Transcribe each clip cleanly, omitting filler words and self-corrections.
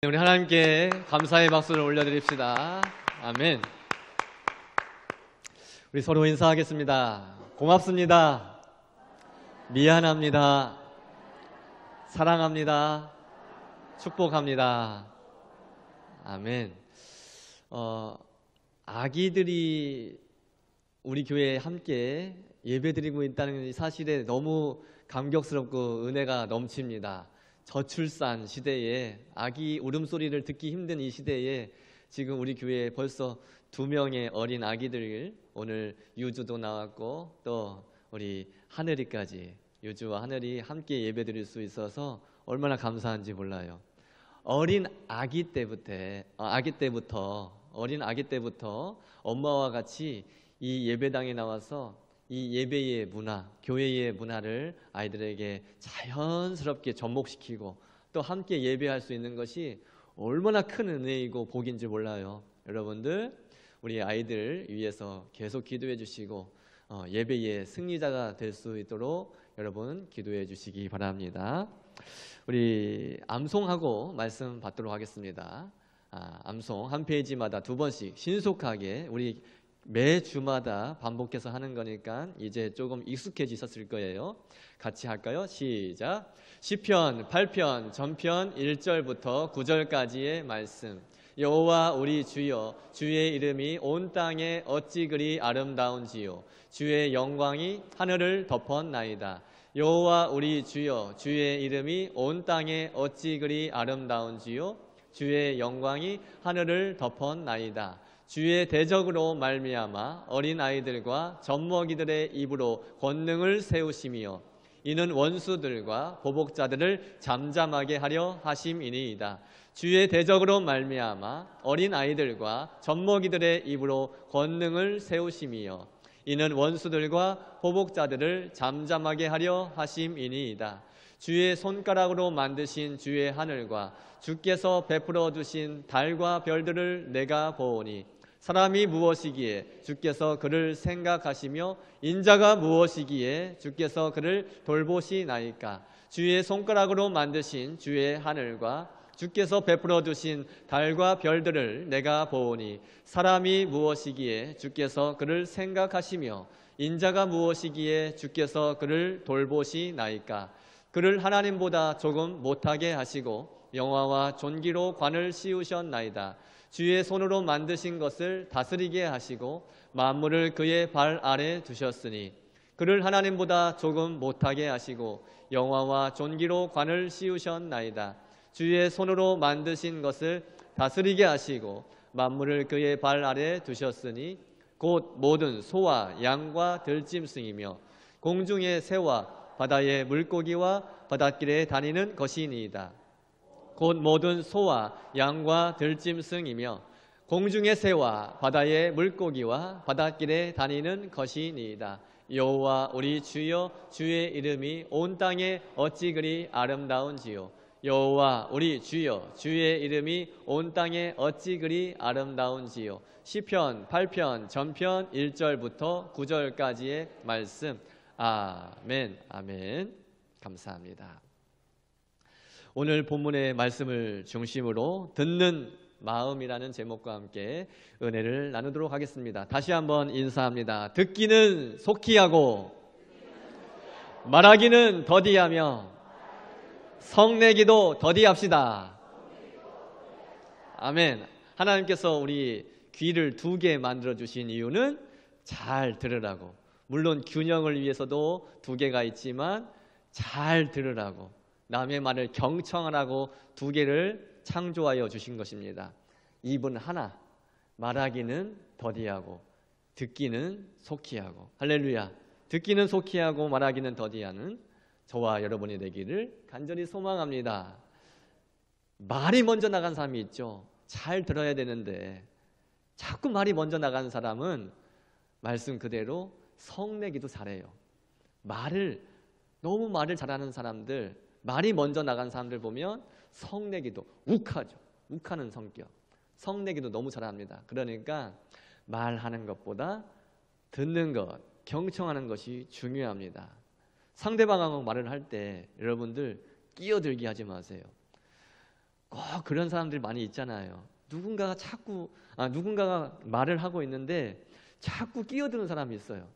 우리 하나님께 감사의 박수를 올려드립시다. 아멘. 우리 서로 인사하겠습니다. 고맙습니다. 미안합니다. 사랑합니다. 축복합니다. 아멘. 아기들이 우리 교회에 함께 예배드리고 있다는 사실에 너무 감격스럽고 은혜가 넘칩니다. 저출산 시대에 아기 울음소리를 듣기 힘든 이 시대에 지금 우리 교회에 벌써 2명의 어린 아기들, 오늘 유주도 나왔고 또 우리 하늘이까지, 유주와 하늘이 함께 예배드릴 수 있어서 얼마나 감사한지 몰라요. 어린 아기 때부터 엄마와 같이 이 예배당에 나와서 이 예배의 문화, 교회의 문화를 아이들에게 자연스럽게 접목시키고 또 함께 예배할 수 있는 것이 얼마나 큰 은혜이고 복인지 몰라요. 여러분들 우리 아이들 위해서 계속 기도해 주시고 예배의 승리자가 될 수 있도록 여러분 기도해 주시기 바랍니다. 우리 암송하고 말씀 받도록 하겠습니다. 암송 한 페이지마다 2번씩 신속하게 우리 매 주마다 반복해서 하는 거니까 이제 조금 익숙해지셨을 거예요. 같이 할까요? 시작. 시편 8편 전편 1절부터 9절까지의 말씀. 여호와 우리 주여, 주의 이름이 온 땅에 어찌 그리 아름다운지요. 주의 영광이 하늘을 덮었나이다. 여호와 우리 주여, 주의 이름이 온 땅에 어찌 그리 아름다운지요. 주의 영광이 하늘을 덮었나이다. 주의 대적으로 말미암아 어린 아이들과 젖먹이들의 입으로 권능을 세우시며 이는 원수들과 보복자들을 잠잠하게 하려 하심이니이다. 주의 대적으로 말미암아 어린 아이들과 젖먹이들의 입으로 권능을 세우시며 이는 원수들과 보복자들을 잠잠하게 하려 하심이니이다. 주의 손가락으로 만드신 주의 하늘과 주께서 베풀어 두신 달과 별들을 내가 보오니 사람이 무엇이기에 주께서 그를 생각하시며 인자가 무엇이기에 주께서 그를 돌보시나이까. 주의 손가락으로 만드신 주의 하늘과 주께서 베풀어 두신 달과 별들을 내가 보오니 사람이 무엇이기에 주께서 그를 생각하시며 인자가 무엇이기에 주께서 그를 돌보시나이까. 그를 하나님보다 조금 못하게 하시고 영화와 존귀로 관을 씌우셨나이다. 주의 손으로 만드신 것을 다스리게 하시고 만물을 그의 발 아래 두셨으니 그를 하나님보다 조금 못하게 하시고 영화와 존귀로 관을 씌우셨나이다. 주의 손으로 만드신 것을 다스리게 하시고 만물을 그의 발 아래 두셨으니 곧 모든 소와 양과 들짐승이며 공중의 새와 바다의 물고기와 바닷길에 다니는 것이니이다. 곧 모든 소와 양과 들짐승이며 공중의 새와 바다의 물고기와 바닷길에 다니는 것이니이다. 여호와 우리 주여, 주의 이름이 온 땅에 어찌 그리 아름다운지요. 여호와 우리 주여, 주의 이름이 온 땅에 어찌 그리 아름다운지요. 시편 8편 전편 1절부터 9절까지의 말씀. 아멘. 아멘. 감사합니다. 오늘 본문의 말씀을 중심으로 듣는 마음이라는 제목과 함께 은혜를 나누도록 하겠습니다. 다시 한번 인사합니다. 듣기는 속히 하고 말하기는 더디하며 성내기도 더디합시다. 아멘. 하나님께서 우리 귀를 2개 만들어주신 이유는 잘 들으라고. 물론 균형을 위해서도 2개가 있지만 잘 들으라고, 남의 말을 경청하라고 2개를 창조하여 주신 것입니다. 입은 하나, 말하기는 더디하고 듣기는 속히 하고. 할렐루야. 듣기는 속히 하고 말하기는 더디하는 저와 여러분이 되기를 간절히 소망합니다. 말이 먼저 나간 사람이 있죠. 잘 들어야 되는데 자꾸 말이 먼저 나가는 사람은 말씀 그대로 성내기도 잘해요. 너무 말을 잘하는 사람들, 말이 먼저 나간 사람들 보면 성내기도 욱하죠. 욱하는 성격. 성내기도 너무 잘합니다. 그러니까 말하는 것보다 듣는 것, 경청하는 것이 중요합니다. 상대방하고 말을 할 때 여러분들 끼어들게 하지 마세요. 꼭 그런 사람들이 많이 있잖아요. 누군가가 말을 하고 있는데 자꾸 끼어드는 사람이 있어요.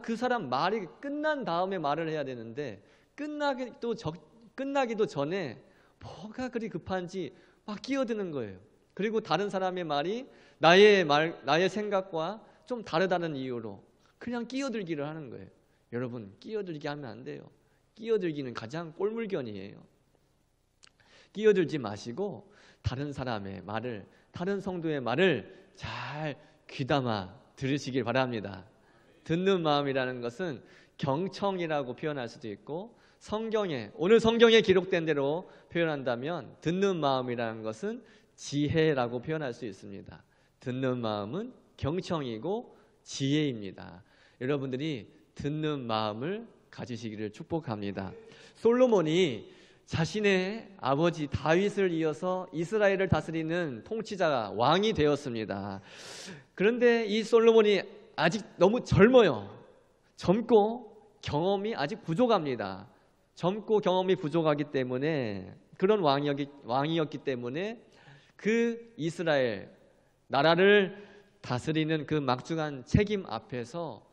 그 사람 말이 끝난 다음에 말을 해야 되는데 끝나기도 전에 뭐가 그리 급한지 막 끼어드는 거예요. 그리고 다른 사람의 말이 나의 생각과 좀 다르다는 이유로 그냥 끼어들기를 하는 거예요. 여러분, 끼어들기 하면 안 돼요. 끼어들기는 가장 꼴물견이에요. 끼어들지 마시고 다른 사람의 말을, 다른 성도의 말을 잘 귀담아 들으시길 바랍니다. 듣는 마음이라는 것은 경청이라고 표현할 수도 있고, 오늘 성경에 기록된 대로 표현한다면 듣는 마음이라는 것은 지혜라고 표현할 수 있습니다. 듣는 마음은 경청이고 지혜입니다. 여러분들이 듣는 마음을 가지시기를 축복합니다. 솔로몬이 자신의 아버지 다윗을 이어서 이스라엘을 다스리는 통치자가 왕이 되었습니다. 그런데 이 솔로몬이 아직 너무 젊고 경험이 아직 부족합니다. 젊고 경험이 부족하기 때문에, 그런 왕이었기 때문에 그 이스라엘 나라를 다스리는 그 막중한 책임 앞에서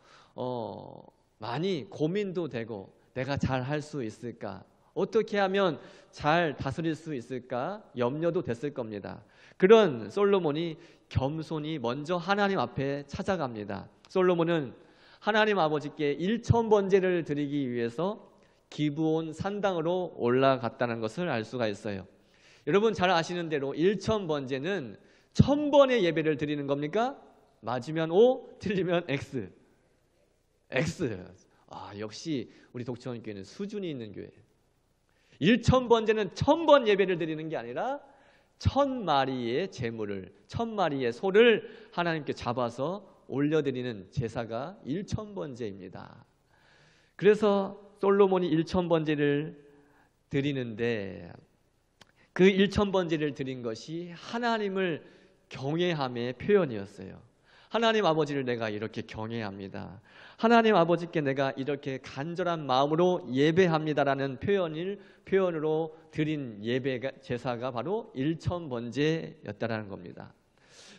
많이 고민도 되고, 내가 잘 할 수 있을까? 어떻게 하면 잘 다스릴 수 있을까? 염려도 됐을 겁니다. 그런 솔로몬이 겸손히 먼저 하나님 앞에 찾아갑니다. 솔로몬은 하나님 아버지께 1000번제를 드리기 위해서 기브온 산당으로 올라갔다는 것을 알 수가 있어요. 여러분 잘 아시는 대로 1000번제는 1000번의 예배를 드리는 겁니까? 맞으면 O, 틀리면 X. 역시 우리 독천교회는 수준이 있는 교회예요. 1000번제는 1000번 예배를 드리는 게 아니라 1000마리의 제물을, 1000마리의 소를 하나님께 잡아서 올려드리는 제사가 1000번제입니다. 그래서 솔로몬이 1000번제를 드리는데, 그 1000번제를 드린 것이 하나님을 경외함의 표현이었어요. 하나님 아버지를 내가 이렇게 경외합니다. 하나님 아버지께 내가 이렇게 간절한 마음으로 예배합니다라는 표현으로 드린 제사가 바로 1000번제였다라는 겁니다.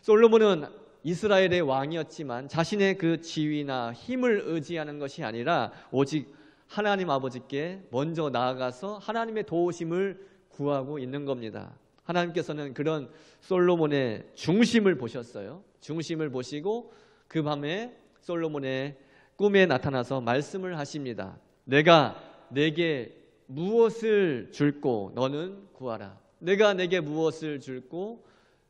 솔로몬은 이스라엘의 왕이었지만 자신의 그 지위나 힘을 의지하는 것이 아니라 오직 하나님 아버지께 먼저 나아가서 하나님의 도우심을 구하고 있는 겁니다. 하나님께서는 그런 솔로몬의 중심을 보셨어요. 중심을 보시고 그 밤에 솔로몬의 꿈에 나타나서 말씀을 하십니다. 내가 내게 무엇을 줄고 너는 구하라. 내가 내게 무엇을 줄고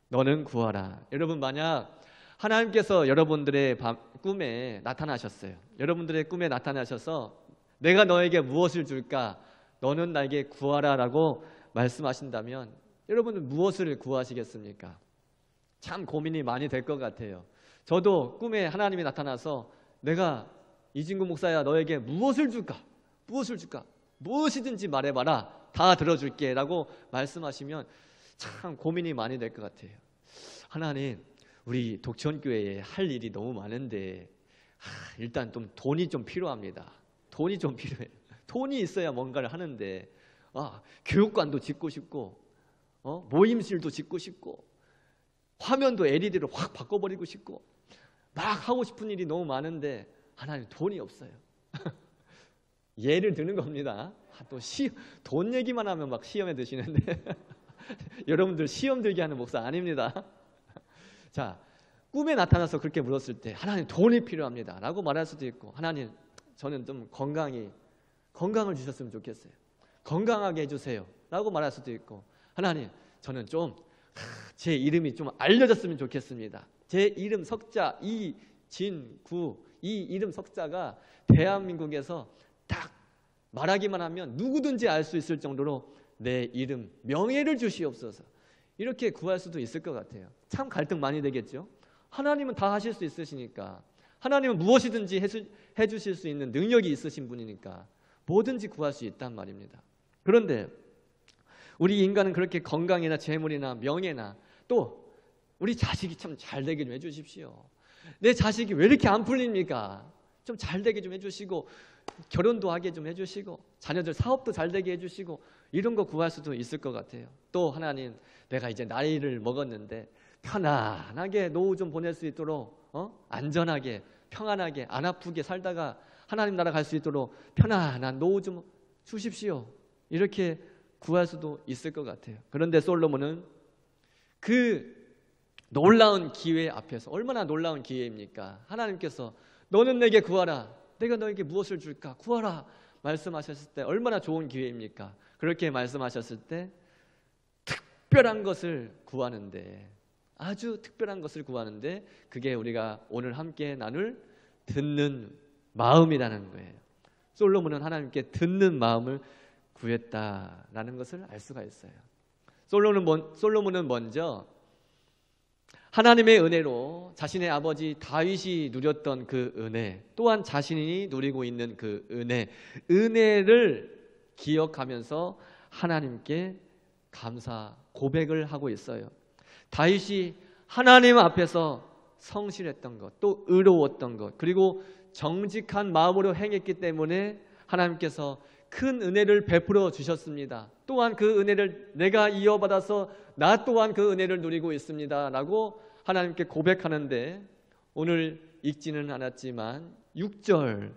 너는 구하라. 여러분, 만약 하나님께서 여러분들의 꿈에 나타나셨어요. 여러분들의 꿈에 나타나셔서 내가 너에게 무엇을 줄까? 너는 나에게 구하라 라고 말씀하신다면 여러분은 무엇을 구하시겠습니까? 참 고민이 많이 될 것 같아요. 저도 꿈에 하나님이 나타나서 내가 이진구 목사야 너에게 무엇을 줄까? 무엇이든지 말해봐라. 다 들어줄게 라고 말씀하시면 참 고민이 많이 될 것 같아요. 하나님, 우리 독천교회에 할 일이 너무 많은데 일단 좀 돈이 좀 필요합니다. 돈이 좀 필요해요. 돈이 있어야 뭔가를 하는데 교육관도 짓고 싶고 모임실도 짓고 싶고 화면도 LED로 확 바꿔버리고 싶고 막 하고 싶은 일이 너무 많은데 하나님 돈이 없어요. 예를 드는 겁니다. 또 돈 얘기만 하면 막 시험에 드시는데 여러분들 시험 들게 하는 목사 아닙니다. 자, 꿈에 나타나서 그렇게 물었을 때 하나님 돈이 필요합니다 라고 말할 수도 있고, 하나님 저는 좀 건강을 주셨으면 좋겠어요. 건강하게 해주세요 라고 말할 수도 있고, 하나님 저는 좀 제 이름이 좀 알려졌으면 좋겠습니다. 제 이름 석자 이진구, 이 이름 석자가 대한민국에서 딱 말하기만 하면 누구든지 알 수 있을 정도로 내 이름 명예를 주시옵소서. 이렇게 구할 수도 있을 것 같아요. 참 갈등 많이 되겠죠. 하나님은 다 하실 수 있으시니까, 하나님은 무엇이든지 해주실 수 있는 능력이 있으신 분이니까 뭐든지 구할 수 있단 말입니다. 그런데 우리 인간은 그렇게 건강이나 재물이나 명예나 또 우리 자식이 참 잘 되게 좀 해주십시오. 내 자식이 왜 이렇게 안 풀립니까? 좀 잘 되게 좀 해주시고, 결혼도 하게 좀 해주시고, 자녀들 사업도 잘 되게 해주시고, 이런 거 구할 수도 있을 것 같아요. 또 하나님, 내가 이제 나이를 먹었는데 편안하게 노후 좀 보낼 수 있도록 안전하게 평안하게 안 아프게 살다가 하나님 나라 갈 수 있도록 편안한 노후 좀 주십시오. 이렇게 구할 수도 있을 것 같아요. 그런데 솔로몬은 그 놀라운 기회 앞에서, 얼마나 놀라운 기회입니까? 하나님께서 너는 내게 구하라, 내가 너에게 무엇을 줄까? 구하라 말씀하셨을 때 얼마나 좋은 기회입니까? 그렇게 말씀하셨을 때 특별한 것을 구하는데, 아주 특별한 것을 구하는데, 그게 우리가 오늘 함께 나눌 듣는 마음이라는 거예요. 솔로몬은 하나님께 듣는 마음을 구했다라는 것을 알 수가 있어요. 솔로몬은 먼저 하나님의 은혜로 자신의 아버지 다윗이 누렸던 그 은혜, 또한 자신이 누리고 있는 그 은혜를 기억하면서 하나님께 감사 고백을 하고 있어요. 다윗이 하나님 앞에서 성실했던 것, 또 의로웠던 것, 그리고 정직한 마음으로 행했기 때문에 하나님께서 큰 은혜를 베풀어 주셨습니다. 또한 그 은혜를 내가 이어받아서 나 또한 그 은혜를 누리고 있습니다 라고 하나님께 고백하는데, 오늘 읽지는 않았지만 6절,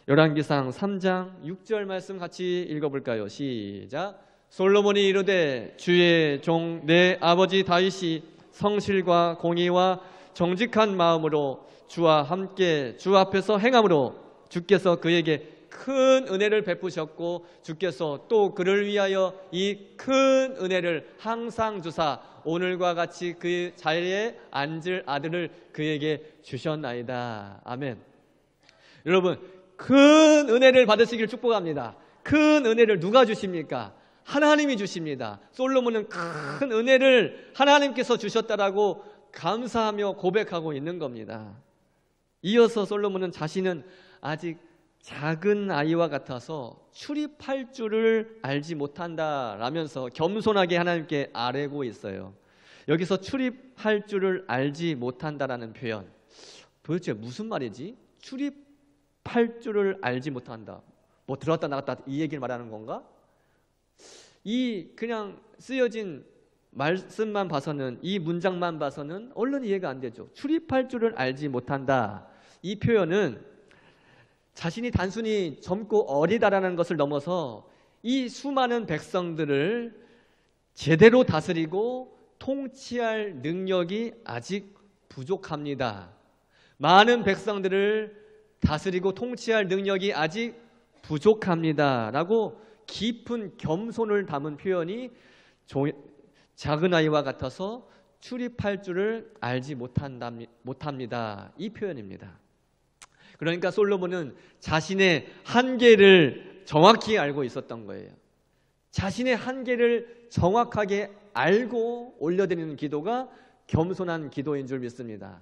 열왕기상 3장 6절 말씀 같이 읽어볼까요? 시작. 솔로몬이 이르되 주의 종 내 아버지 다윗이 성실과 공의와 정직한 마음으로 주와 함께 주 앞에서 행함으로 주께서 그에게 큰 은혜를 베푸셨고, 주께서 또 그를 위하여 이 큰 은혜를 항상 주사 오늘과 같이 그 자리에 앉을 아들을 그에게 주셨나이다. 아멘. 여러분, 큰 은혜를 받으시길 축복합니다. 큰 은혜를 누가 주십니까? 하나님이 주십니다. 솔로몬은 큰 은혜를 하나님께서 주셨다라고 감사하며 고백하고 있는 겁니다. 이어서 솔로몬은 자신은 아직 작은 아이와 같아서 출입할 줄을 알지 못한다라면서 겸손하게 하나님께 아뢰고 있어요. 여기서 출입할 줄을 알지 못한다라는 표현, 도대체 무슨 말이지? 출입할 줄을 알지 못한다, 뭐 들어왔다 나갔다 이 얘기를 말하는 건가? 이 그냥 쓰여진 말씀만 봐서는, 이 문장만 봐서는 얼른 이해가 안 되죠. 출입할 줄을 알지 못한다, 이 표현은 자신이 단순히 젊고 어리다라는 것을 넘어서 이 수많은 백성들을 제대로 다스리고 통치할 능력이 아직 부족합니다. 많은 백성들을 다스리고 통치할 능력이 아직 부족합니다 라고 깊은 겸손을 담은 표현이 작은 아이와 같아서 출입할 줄을 알지 못합니다, 이 표현입니다. 그러니까 솔로몬은 자신의 한계를 정확히 알고 있었던 거예요. 자신의 한계를 정확하게 알고 올려드리는 기도가 겸손한 기도인 줄 믿습니다.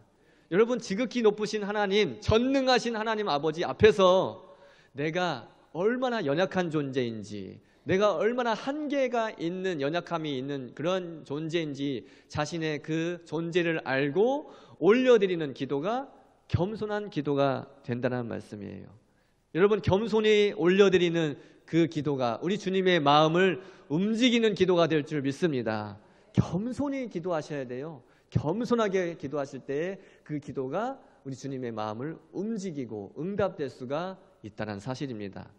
여러분, 지극히 높으신 하나님, 전능하신 하나님 아버지 앞에서 내가 얼마나 연약한 존재인지, 내가 얼마나 한계가 있는, 연약함이 있는 그런 존재인지 자신의 그 존재를 알고 올려드리는 기도가 겸손한 기도가 된다는 말씀이에요. 여러분, 겸손히 올려드리는 그 기도가 우리 주님의 마음을 움직이는 기도가 될 줄 믿습니다. 겸손히 기도하셔야 돼요. 겸손하게 기도하실 때 그 기도가 우리 주님의 마음을 움직이고 응답될 수가 있다는 사실입니다.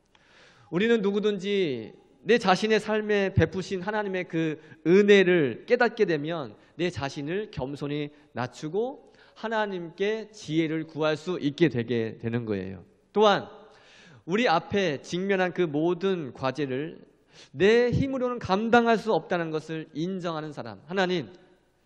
우리는 누구든지 내 자신의 삶에 베푸신 하나님의 그 은혜를 깨닫게 되면 내 자신을 겸손히 낮추고 하나님께 지혜를 구할 수 있게 되게 되는 거예요. 또한 우리 앞에 직면한 그 모든 과제를 내 힘으로는 감당할 수 없다는 것을 인정하는 사람, 하나님,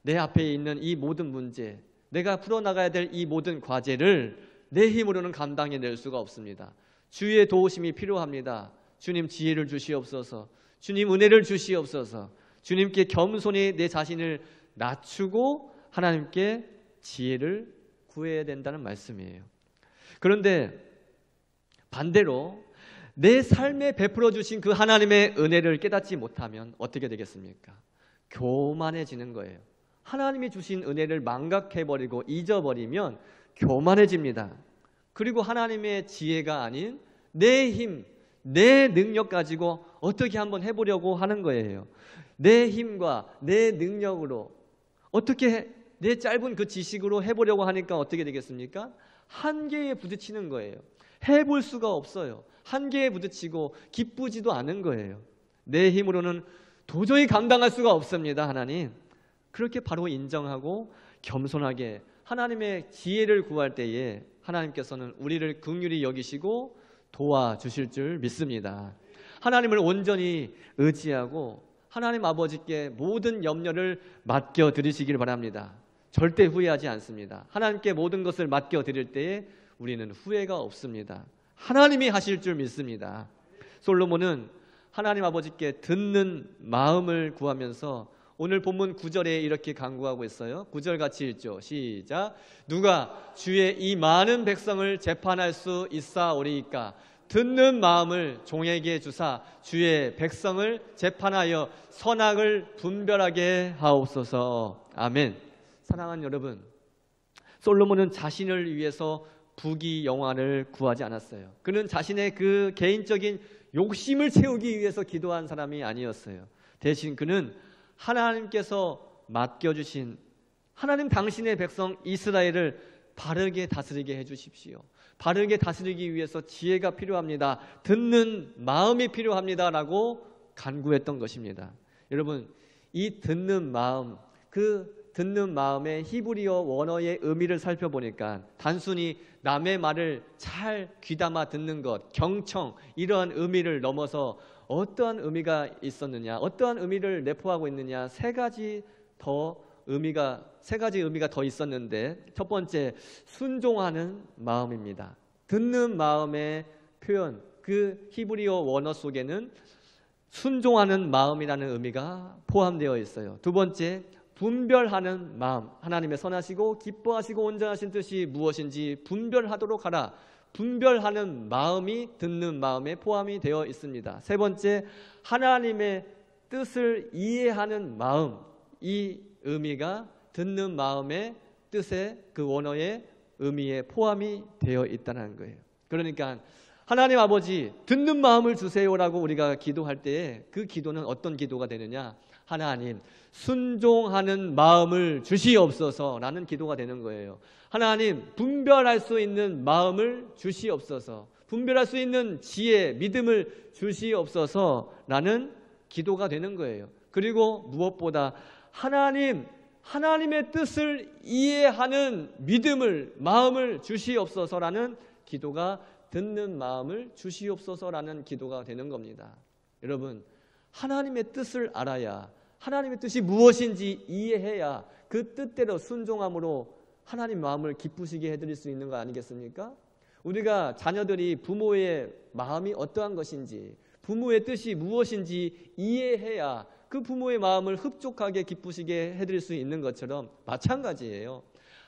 내 앞에 있는 이 모든 문제, 내가 풀어나가야 될 이 모든 과제를 내 힘으로는 감당해낼 수가 없습니다. 주의 도우심이 필요합니다. 주님, 지혜를 주시옵소서. 주님, 은혜를 주시옵소서. 주님께 겸손히 내 자신을 낮추고 하나님께 지혜를 구해야 된다는 말씀이에요. 그런데 반대로 내 삶에 베풀어 주신 그 하나님의 은혜를 깨닫지 못하면 어떻게 되겠습니까? 교만해지는 거예요. 하나님이 주신 은혜를 망각해버리고 잊어버리면 교만해집니다. 그리고 하나님의 지혜가 아닌 내 힘, 내 능력 가지고 어떻게 한번 해보려고 하는 거예요. 내 힘과 내 능력으로 어떻게 내 짧은 그 지식으로 해보려고 하니까 어떻게 되겠습니까? 한계에 부딪히는 거예요. 해볼 수가 없어요. 한계에 부딪히고 기쁘지도 않은 거예요. 내 힘으로는 도저히 감당할 수가 없습니다. 하나님, 그렇게 바로 인정하고 겸손하게 하나님의 지혜를 구할 때에 하나님께서는 우리를 긍휼히 여기시고 도와주실 줄 믿습니다. 하나님을 온전히 의지하고 하나님 아버지께 모든 염려를 맡겨드리시길 바랍니다. 절대 후회하지 않습니다. 하나님께 모든 것을 맡겨드릴 때에 우리는 후회가 없습니다. 하나님이 하실 줄 믿습니다. 솔로몬은 하나님 아버지께 듣는 마음을 구하면서 오늘 본문 9절에 이렇게 간구하고 있어요. 9절 같이 읽죠. 시작. 누가 주의 이 많은 백성을 재판할 수 있사오리이까? 듣는 마음을 종에게 주사 주의 백성을 재판하여 선악을 분별하게 하옵소서. 아멘. 사랑하는 여러분, 솔로몬은 자신을 위해서 부귀영화를 구하지 않았어요. 그는 자신의 그 개인적인 욕심을 채우기 위해서 기도한 사람이 아니었어요. 대신 그는 하나님께서 맡겨주신 하나님 당신의 백성 이스라엘을 바르게 다스리게 해주십시오. 바르게 다스리기 위해서 지혜가 필요합니다. 듣는 마음이 필요합니다. 라고 간구했던 것입니다. 여러분, 이 듣는 마음, 그 듣는 마음의 히브리어 원어의 의미를 살펴보니까 단순히 남의 말을 잘 귀담아 듣는 것, 경청, 이러한 의미를 넘어서 어떠한 의미가 있었느냐, 어떠한 의미를 내포하고 있느냐, 세 가지 의미가 더 있었는데, 첫 번째, 순종하는 마음입니다. 듣는 마음의 표현, 그 히브리어 원어 속에는 순종하는 마음이라는 의미가 포함되어 있어요. 두 번째, 분별하는 마음, 하나님의 선하시고 기뻐하시고 온전하신 뜻이 무엇인지 분별하도록 하라. 분별하는 마음이 듣는 마음에 포함이 되어 있습니다. 세 번째, 하나님의 뜻을 이해하는 마음, 이 의미가 듣는 마음의 뜻의 그 원어의 의미에 포함이 되어 있다는 거예요. 그러니까 하나님 아버지 듣는 마음을 주세요라고 우리가 기도할 때에 그 기도는 어떤 기도가 되느냐? 하나님 순종하는 마음을 주시옵소서라는 기도가 되는 거예요. 하나님 분별할 수 있는 마음을 주시옵소서, 분별할 수 있는 지혜, 믿음을 주시옵소서라는 기도가 되는 거예요. 그리고 무엇보다 하나님의 뜻을 이해하는 믿음을, 마음을 주시옵소서라는 기도가 듣는 마음을 주시옵소서라는 기도가 되는 겁니다. 여러분, 하나님의 뜻을 알아야, 하나님의 뜻이 무엇인지 이해해야 그 뜻대로 순종함으로 하나님 마음을 기쁘시게 해드릴 수 있는 거 아니겠습니까? 우리가 자녀들이 부모의 마음이 어떠한 것인지, 부모의 뜻이 무엇인지 이해해야 그 부모의 마음을 흡족하게 기쁘시게 해드릴 수 있는 것처럼 마찬가지예요.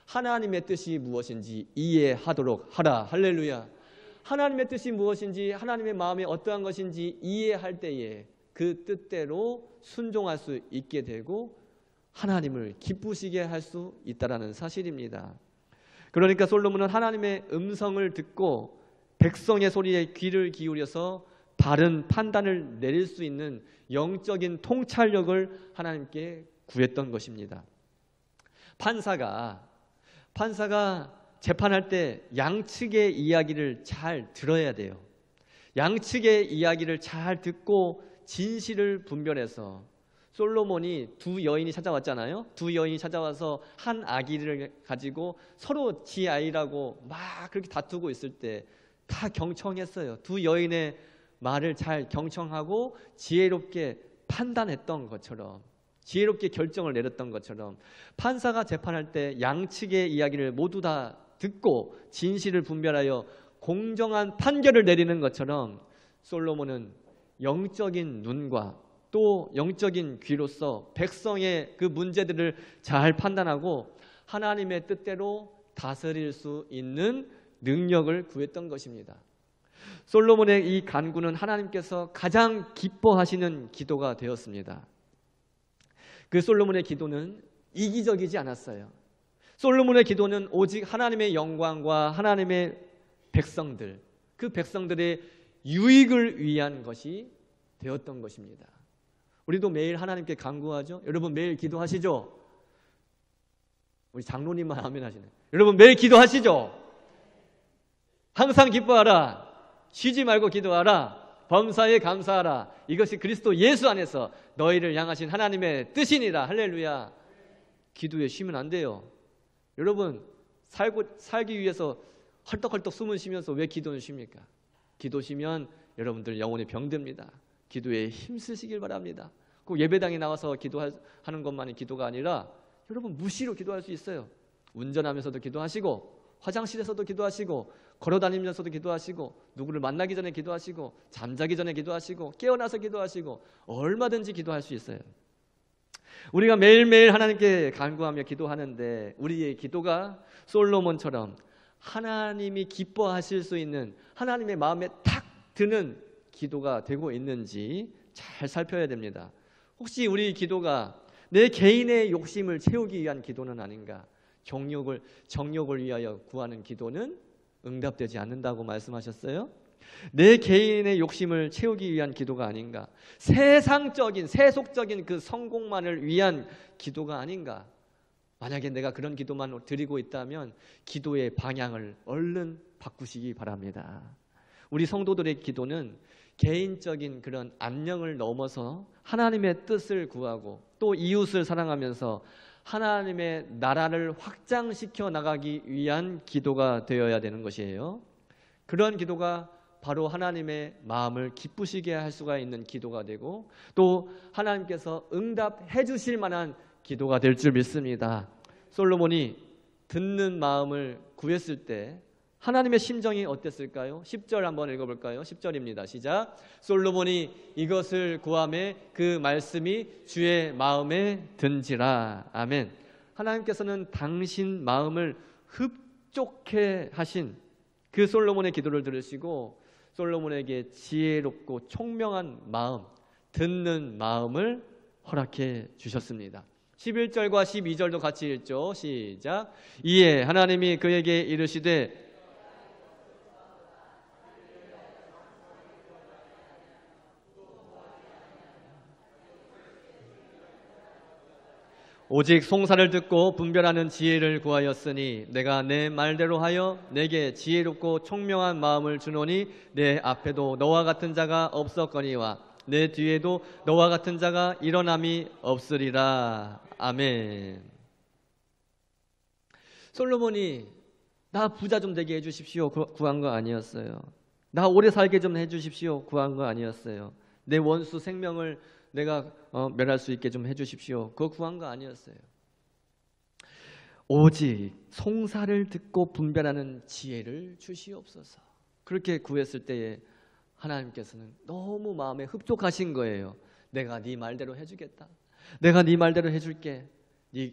하나님의 뜻이 무엇인지 이해하도록 하라. 할렐루야. 하나님의 뜻이 무엇인지, 하나님의 마음이 어떠한 것인지 이해할 때에 그 뜻대로 순종할 수 있게 되고 하나님을 기쁘시게 할 수 있다는 사실입니다. 그러니까 솔로몬은 하나님의 음성을 듣고 백성의 소리에 귀를 기울여서 바른 판단을 내릴 수 있는 영적인 통찰력을 하나님께 구했던 것입니다. 판사가 재판할 때 양측의 이야기를 잘 들어야 돼요. 양측의 이야기를 잘 듣고 진실을 분별해서, 솔로몬이 두 여인이 찾아왔잖아요. 두 여인이 찾아와서 한 아기를 가지고 서로 지 아이라고 막 그렇게 다투고 있을 때 다 경청했어요. 두 여인의 말을 잘 경청하고 지혜롭게 판단했던 것처럼, 지혜롭게 결정을 내렸던 것처럼, 판사가 재판할 때 양측의 이야기를 모두 다 듣고 진실을 분별하여 공정한 판결을 내리는 것처럼 솔로몬은 영적인 눈과 또 영적인 귀로서 백성의 그 문제들을 잘 판단하고 하나님의 뜻대로 다스릴 수 있는 능력을 구했던 것입니다. 솔로몬의 이 간구는 하나님께서 가장 기뻐하시는 기도가 되었습니다. 그 솔로몬의 기도는 이기적이지 않았어요. 솔로몬의 기도는 오직 하나님의 영광과 하나님의 백성들, 그 백성들의 유익을 위한 것이 되었던 것입니다. 우리도 매일 하나님께 간구하죠. 여러분 매일 기도하시죠? 우리 장로님만 아멘 하시네. 여러분 매일 기도하시죠? 항상 기뻐하라. 쉬지 말고 기도하라. 범사에 감사하라. 이것이 그리스도 예수 안에서 너희를 향하신 하나님의 뜻이니라. 할렐루야. 기도에 쉬면 안 돼요. 여러분 살기 위해서 헐떡헐떡 숨을 쉬면서 왜 기도는 쉽니까? 기도 쉬면 여러분들 영혼이 병듭니다. 기도에 힘쓰시길 바랍니다. 꼭 예배당에 나와서 기도하는 것만이 기도가 아니라 여러분 무시로 기도할 수 있어요. 운전하면서도 기도하시고, 화장실에서도 기도하시고, 걸어다니면서도 기도하시고, 누구를 만나기 전에 기도하시고, 잠자기 전에 기도하시고, 깨어나서 기도하시고, 얼마든지 기도할 수 있어요. 우리가 매일매일 하나님께 간구하며 기도하는데 우리의 기도가 솔로몬처럼 하나님이 기뻐하실 수 있는, 하나님의 마음에 탁 드는 기도가 되고 있는지 잘 살펴야 됩니다. 혹시 우리 기도가 내 개인의 욕심을 채우기 위한 기도는 아닌가? 정욕을 위하여 구하는 기도는 응답되지 않는다고 말씀하셨어요. 내 개인의 욕심을 채우기 위한 기도가 아닌가? 세속적인 그 성공만을 위한 기도가 아닌가? 만약에 내가 그런 기도만 드리고 있다면 기도의 방향을 얼른 바꾸시기 바랍니다. 우리 성도들의 기도는 개인적인 그런 안녕을 넘어서 하나님의 뜻을 구하고 또 이웃을 사랑하면서 하나님의 나라를 확장시켜 나가기 위한 기도가 되어야 되는 것이에요. 그런 기도가 바로 하나님의 마음을 기쁘시게 할 수가 있는 기도가 되고 또 하나님께서 응답해 주실 만한 기도가 될 줄 믿습니다. 솔로몬이 듣는 마음을 구했을 때 하나님의 심정이 어땠을까요? 10절 한번 읽어볼까요? 10절입니다. 시작. 솔로몬이 이것을 구하매 그 말씀이 주의 마음에 든지라. 아멘. 하나님께서는 당신 마음을 흡족해 하신 그 솔로몬의 기도를 들으시고 솔로몬에게 지혜롭고 총명한 마음, 듣는 마음을 허락해 주셨습니다. 11절과 12절도 같이 읽죠. 시작. 이에 하나님이 그에게 이르시되 오직 송사를 듣고 분별하는 지혜를 구하였으니 내가 내 말대로 하여 내게 지혜롭고 총명한 마음을 주노니 내 앞에도 너와 같은 자가 없었거니와 내 뒤에도 너와 같은 자가 일어남이 없으리라. 아멘. 솔로몬이 나 부자 좀 되게 해주십시오 구한 거 아니었어요. 나 오래 살게 좀 해주십시오 구한 거 아니었어요. 내 원수 생명을 내가 멸할 수 있게 좀 해주십시오 그거 구한 거 아니었어요. 오직 송사를 듣고 분별하는 지혜를 주시옵소서. 그렇게 구했을 때에 하나님께서는 너무 마음에 흡족하신 거예요. 내가 네 말대로 해주겠다. 내가 네 말대로 해줄게.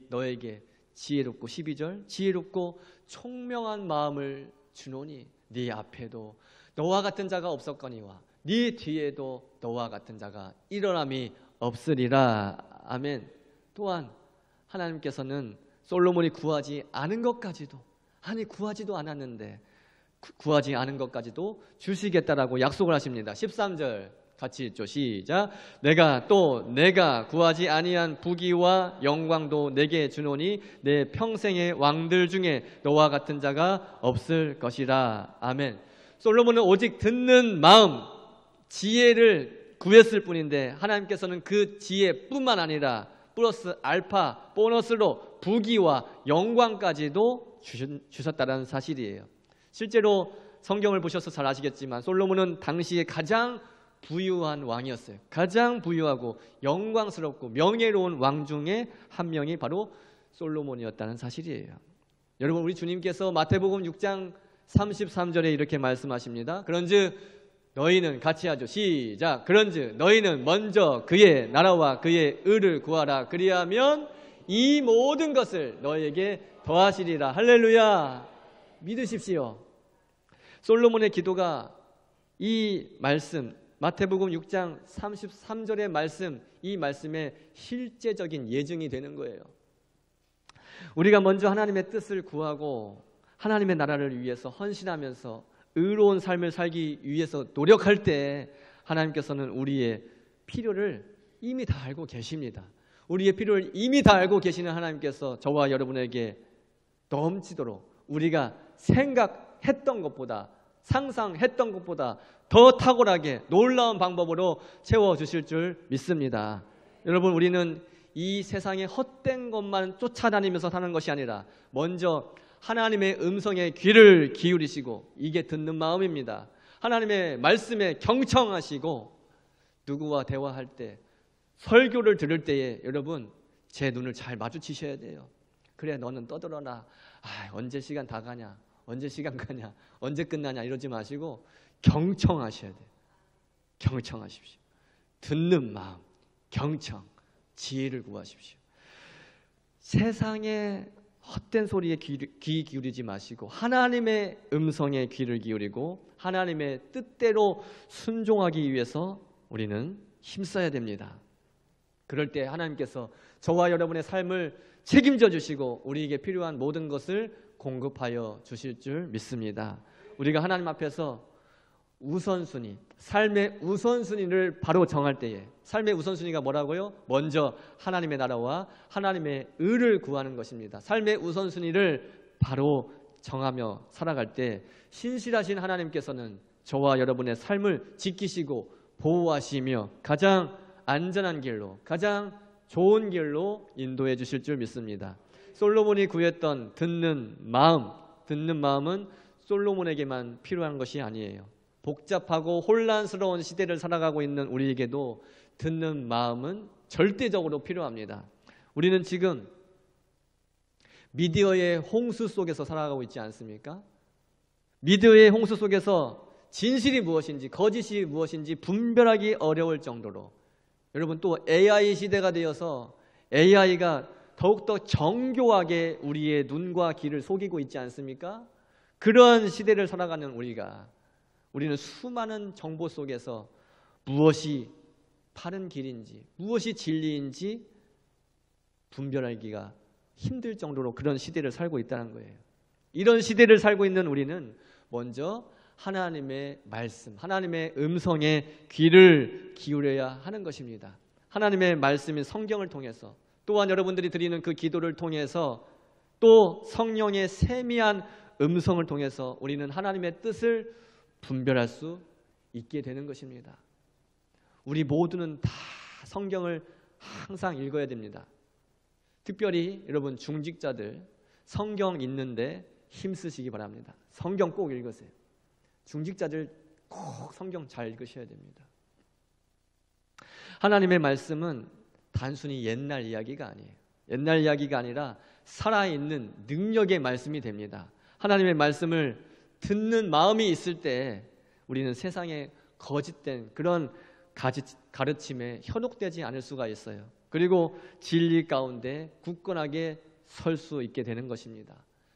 너에게 지혜롭고 12절 지혜롭고 총명한 마음을 주노니 네 앞에도 너와 같은 자가 없었거니와 네 뒤에도 너와 같은 자가 일어남이 없으리라. 아멘. 또한 하나님께서는 솔로몬이 구하지 않은 것까지도 구하지도 않았는데 구하지 않은 것까지도 주시겠다라고 약속을 하십니다. 13절 같이 읽죠. 시작. 내가 구하지 아니한 부귀와 영광도 내게 주노니 내 평생의 왕들 중에 너와 같은 자가 없을 것이라. 아멘. 솔로몬은 오직 듣는 마음, 지혜를 구했을 뿐인데 하나님께서는 그 지혜뿐만 아니라 플러스 알파, 보너스로 부귀와 영광까지도 주셨다는 사실이에요. 실제로 성경을 보셔서 잘 아시겠지만 솔로몬은 당시에 가장 부유한 왕이었어요. 가장 부유하고 영광스럽고 명예로운 왕 중에 한 명이 바로 솔로몬이었다는 사실이에요. 여러분 우리 주님께서 마태복음 6장 33절에 이렇게 말씀하십니다. 그런즉 너희는 같이 하죠. 시작. 그런즉 너희는 먼저 그의 나라와 그의 의를 구하라. 그리하면 이 모든 것을 너희에게 더하시리라. 할렐루야. 믿으십시오. 솔로몬의 기도가 이 말씀 마태복음 6장 33절의 말씀, 이 말씀의 실제적인 예증이 되는 거예요. 우리가 먼저 하나님의 뜻을 구하고 하나님의 나라를 위해서 헌신하면서 의로운 삶을 살기 위해서 노력할 때 하나님께서는 우리의 필요를 이미 다 알고 계십니다. 우리의 필요를 이미 다 알고 계시는 하나님께서 저와 여러분에게 넘치도록 우리가 생각했던 것보다, 상상했던 것보다 더 탁월하게 놀라운 방법으로 채워주실 줄 믿습니다. 여러분, 우리는 이 세상의 헛된 것만 쫓아다니면서 사는 것이 아니라 먼저 하나님의 음성에 귀를 기울이시고, 이게 듣는 마음입니다. 하나님의 말씀에 경청하시고, 누구와 대화할 때, 설교를 들을 때에 여러분 제 눈을 잘 마주치셔야 돼요. 그래, 너는 떠들어라. 언제 시간 다 가냐, 언제 시간 가냐, 언제 끝나냐 이러지 마시고 경청하셔야 돼요. 경청하십시오. 듣는 마음, 경청, 지혜를 구하십시오. 세상의 헛된 소리에 귀 기울이지 마시고 하나님의 음성에 귀를 기울이고 하나님의 뜻대로 순종하기 위해서 우리는 힘써야 됩니다. 그럴 때 하나님께서 저와 여러분의 삶을 책임져 주시고 우리에게 필요한 모든 것을 공급하여 주실 줄 믿습니다. 우리가 하나님 앞에서 우선순위, 삶의 우선순위를 바로 정할 때에, 삶의 우선순위가 뭐라고요? 먼저 하나님의 나라와 하나님의 의를 구하는 것입니다. 삶의 우선순위를 바로 정하며 살아갈 때 신실하신 하나님께서는 저와 여러분의 삶을 지키시고 보호하시며 가장 안전한 길로, 가장 좋은 길로 인도해 주실 줄 믿습니다. 솔로몬이 구했던 듣는 마음은 솔로몬에게만 필요한 것이 아니에요. 복잡하고 혼란스러운 시대를 살아가고 있는 우리에게도 듣는 마음은 절대적으로 필요합니다. 우리는 지금 미디어의 홍수 속에서 살아가고 있지 않습니까? 미디어의 홍수 속에서 진실이 무엇인지 거짓이 무엇인지 분별하기 어려울 정도로, 여러분 또 AI 시대가 되어서 AI가 더욱더 정교하게 우리의 눈과 귀를 속이고 있지 않습니까? 그러한 시대를 살아가는 우리는 수많은 정보 속에서 무엇이 바른 길인지, 무엇이 진리인지 분별하기가 힘들 정도로 그런 시대를 살고 있다는 거예요. 이런 시대를 살고 있는 우리는 먼저 하나님의 말씀, 하나님의 음성에 귀를 기울여야 하는 것입니다. 하나님의 말씀인 성경을 통해서, 또한 여러분들이 드리는 그 기도를 통해서, 또 성령의 세미한 음성을 통해서 우리는 하나님의 뜻을 분별할 수 있게 되는 것입니다. 우리 모두는 다 성경을 항상 읽어야 됩니다. 특별히 여러분 중직자들 성경 읽는데 힘쓰시기 바랍니다. 성경 꼭 읽으세요. 중직자들 꼭 성경 잘 읽으셔야 됩니다. 하나님의 말씀은 단순히 옛날 이야기가 아니에요. 옛날 이야기가 아니라 살아있는 능력의 말씀이 됩니다. 하나님의 말씀을 듣는 마음이 있을 때 우리는 세상에 거짓된 그런 가르침에 현혹되지 않을 수가 있어요. 그리고 진리 가운데 굳건하게 설 수 있게 되는 것입니다.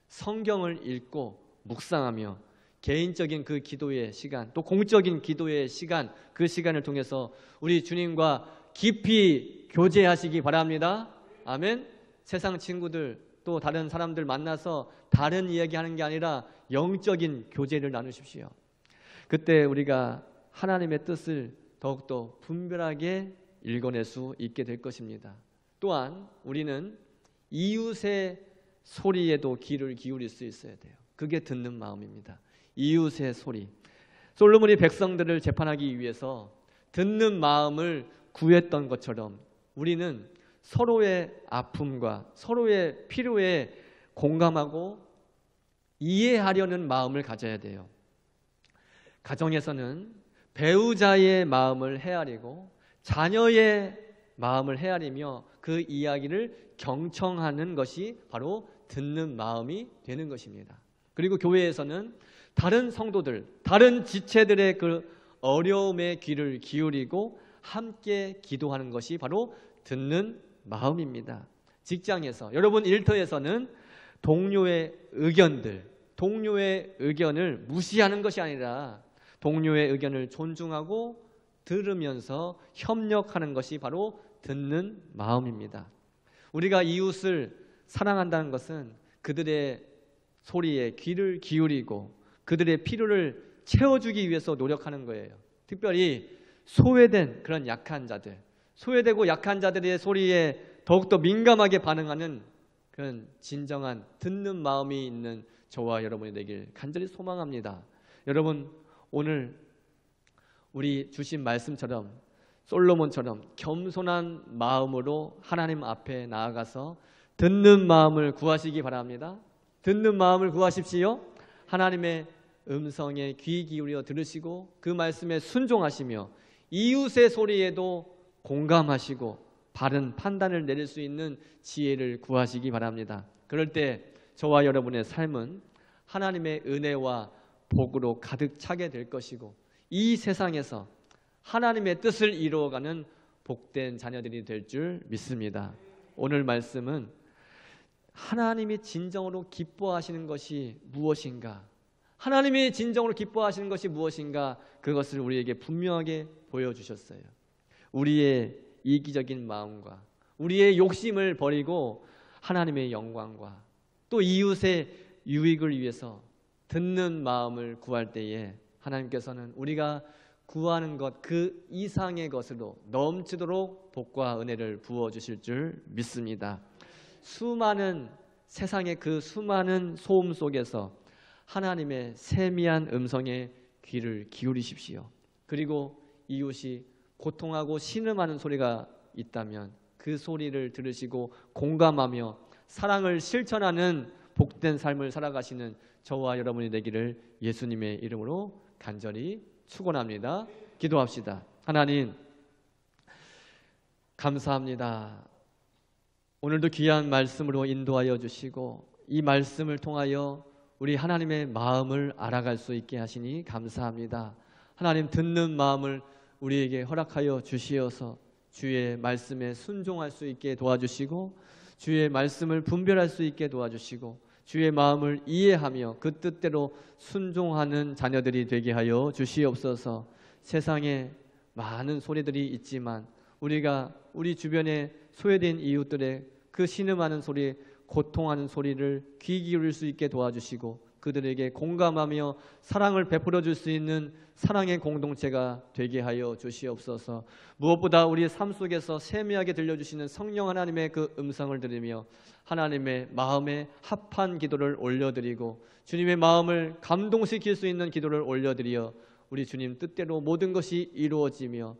성경을 읽고 묵상하며 개인적인 그 기도의 시간, 또 공적인 기도의 시간, 그 시간을 통해서 우리 주님과 깊이 교제하시기 바랍니다. 아멘. 세상 친구들 또 다른 사람들 만나서 다른 이야기하는 게 아니라 영적인 교제를 나누십시오. 그때 우리가 하나님의 뜻을 더욱더 분별하게 읽어낼 수 있게 될 것입니다. 또한 우리는 이웃의 소리에도 귀를 기울일 수 있어야 돼요. 그게 듣는 마음입니다. 이웃의 소리. 솔로몬이 백성들을 재판하기 위해서 듣는 마음을 구했던 것처럼 우리는 서로의 아픔과 서로의 필요에 공감하고 이해하려는 마음을 가져야 돼요. 가정에서는 배우자의 마음을 헤아리고 자녀의 마음을 헤아리며 그 이야기를 경청하는 것이 바로 듣는 마음이 되는 것입니다. 그리고 교회에서는 다른 성도들, 다른 지체들의 그 어려움에 귀를 기울이고 함께 기도하는 것이 바로 듣는 마음입니다. 직장에서, 여러분 일터에서는 동료의 의견을 무시하는 것이 아니라 동료의 의견을 존중하고 들으면서 협력하는 것이 바로 듣는 마음입니다. 우리가 이웃을 사랑한다는 것은 그들의 소리에 귀를 기울이고 그들의 필요를 채워주기 위해서 노력하는 거예요. 특별히 소외된 그런 약한 자들, 소외되고 약한 자들의 소리에 더욱더 민감하게 반응하는 그런 진정한 듣는 마음이 있는 저와 여러분이 되길 간절히 소망합니다. 여러분, 오늘 우리 주신 말씀처럼 솔로몬처럼 겸손한 마음으로 하나님 앞에 나아가서 듣는 마음을 구하시기 바랍니다. 듣는 마음을 구하십시오. 하나님의 음성에 귀 기울여 들으시고 그 말씀에 순종하시며 이웃의 소리에도 공감하시고 바른 판단을 내릴 수 있는 지혜를 구하시기 바랍니다. 그럴 때 저와 여러분의 삶은 하나님의 은혜와 복으로 가득 차게 될 것이고 이 세상에서 하나님의 뜻을 이루어가는 복된 자녀들이 될 줄 믿습니다. 오늘 말씀은 하나님이 진정으로 기뻐하시는 것이 무엇인가? 하나님이 진정으로 기뻐하시는 것이 무엇인가? 그것을 우리에게 분명하게 보여주셨어요. 우리의 이기적인 마음과 우리의 욕심을 버리고 하나님의 영광과 또 이웃의 유익을 위해서 듣는 마음을 구할 때에 하나님께서는 우리가 구하는 것 그 이상의 것으로 넘치도록 복과 은혜를 부어주실 줄 믿습니다. 수많은 세상의 그 수많은 소음 속에서 하나님의 세미한 음성에 귀를 기울이십시오. 그리고 이웃이 고통하고 신음하는 소리가 있다면 그 소리를 들으시고 공감하며 사랑을 실천하는 복된 삶을 살아가시는 저와 여러분이 되기를 예수님의 이름으로 간절히 축원합니다. 기도합시다. 하나님, 감사합니다. 오늘도 귀한 말씀으로 인도하여 주시고 이 말씀을 통하여 우리 하나님의 마음을 알아갈 수 있게 하시니 감사합니다. 하나님, 듣는 마음을 우리에게 허락하여 주시어서 주의 말씀에 순종할 수 있게 도와주시고 주의 말씀을 분별할 수 있게 도와주시고 주의 마음을 이해하며 그 뜻대로 순종하는 자녀들이 되게 하여 주시옵소서. 세상에 많은 소리들이 있지만 우리가 우리 주변에 소외된 이웃들의 그 신음하는 소리, 고통하는 소리를 귀 기울일 수 있게 도와주시고 그들에게 공감하며 사랑을 베풀어 줄 수 있는 사랑의 공동체가 되게 하여 주시옵소서. 무엇보다 우리의 삶 속에서 세미하게 들려주시는 성령 하나님의 그 음성을 들으며 하나님의 마음에 합한 기도를 올려드리고 주님의 마음을 감동시킬 수 있는 기도를 올려드려 우리 주님 뜻대로 모든 것이 이루어지며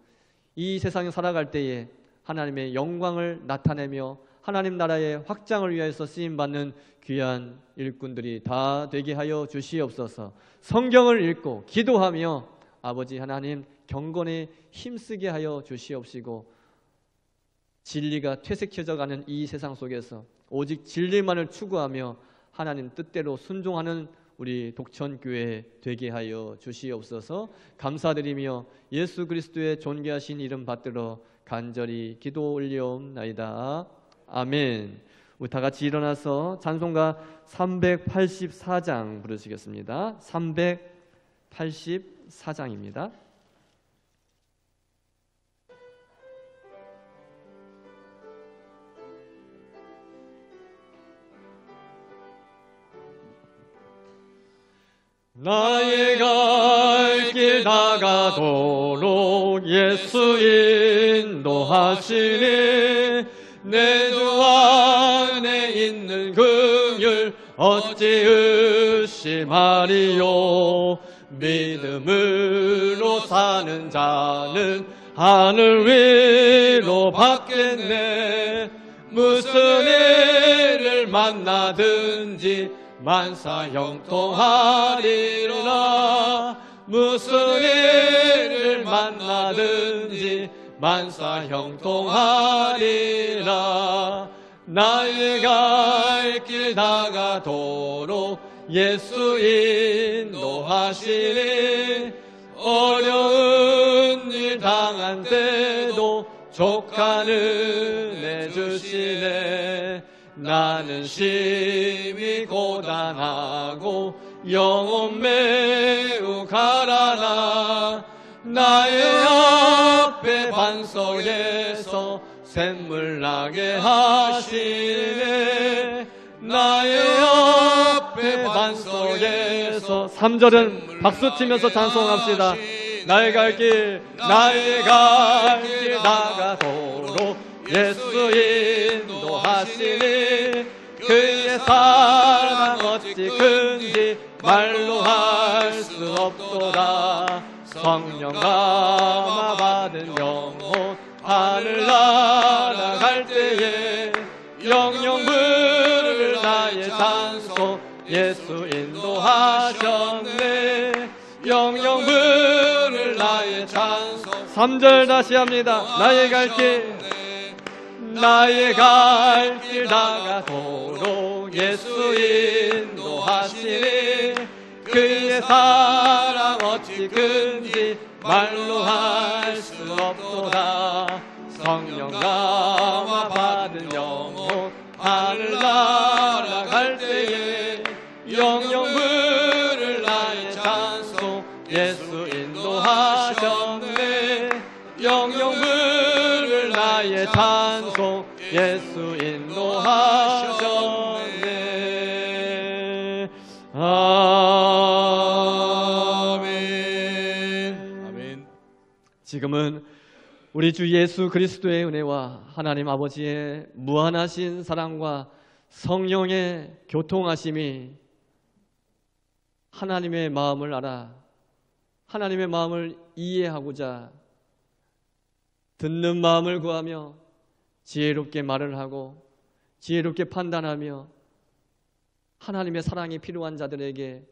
이 세상에 살아갈 때에 하나님의 영광을 나타내며 하나님 나라의 확장을 위하여서 쓰임받는 귀한 일꾼들이 다 되게 하여 주시옵소서. 성경을 읽고 기도하며 아버지 하나님 경건에 힘쓰게 하여 주시옵시고 진리가 퇴색해져가는 이 세상 속에서 오직 진리만을 추구하며 하나님 뜻대로 순종하는 우리 독천교회 되게 하여 주시옵소서. 감사드리며 예수 그리스도의 존귀하신 이름 받들어 간절히 기도 올리옵나이다. 아멘. 우리 다 같이 일어나서 찬송가 384장 부르시겠습니다. 384장입니다. 나의 갈 길 다가도록 예수 인도하시니 내 주 안에 있는 긍휼 어찌 의심하리요. 믿음으로 사는 자는 하늘 위로 받겠네. 무슨 일을 만나든지 만사 형통하리라. 무슨 일을 만나든지 만사 형통하리라. 나의 갈 길 다가도록 예수 인도하시니 어려운 일 당한 때도 족한 은혜 주시네. 나는 심히 고단하고 영혼 매우 가라나. 나의 앞에 반석에서 샘물 나게 하시네. 나의 앞에 반석에서 3절은 박수 치면서 찬송합시다. 나의 갈 길 나가도록 예수 인도하시니 그의 사랑 어찌 큰지 말로 할 수 없도다. 성령 감화 받은 영혼 하늘 날아갈 때에 영영 부를 나의 찬송 예수 인도하셨네. 영영 부를 나의 찬송. 3절 다시 합니다. 나의 갈 길 나가도록 예수 인도하시니 그의 사랑 어찌 큰지 말로 할 수 없도다. 성령 감화 받은 영혼 하늘 날아갈 때에 영영 부를 나의 찬송 예수 인도하셨네. 영영 부를 나의 찬송 예수 인도하셨네. 아멘. 아멘. 지금은 우리 주 예수 그리스도의 은혜와 하나님 아버지의 무한하신 사랑과 성령의 교통하심이 하나님의 마음을 알아 하나님의 마음을 이해하고자 듣는 마음을 구하며 지혜롭게 말을 하고 지혜롭게 판단하며 하나님의 사랑이 필요한 자들에게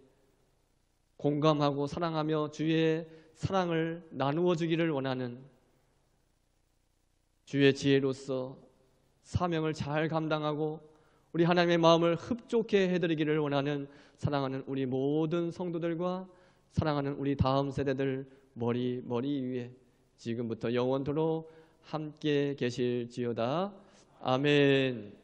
공감하고 사랑하며 주의 사랑을 나누어 주기를 원하는 주의 지혜로서 사명을 잘 감당하고 우리 하나님의 마음을 흡족해 해드리기를 원하는 사랑하는 우리 모든 성도들과 사랑하는 우리 다음 세대들 머리 위에 지금부터 영원토록 함께 계실지어다. 아멘.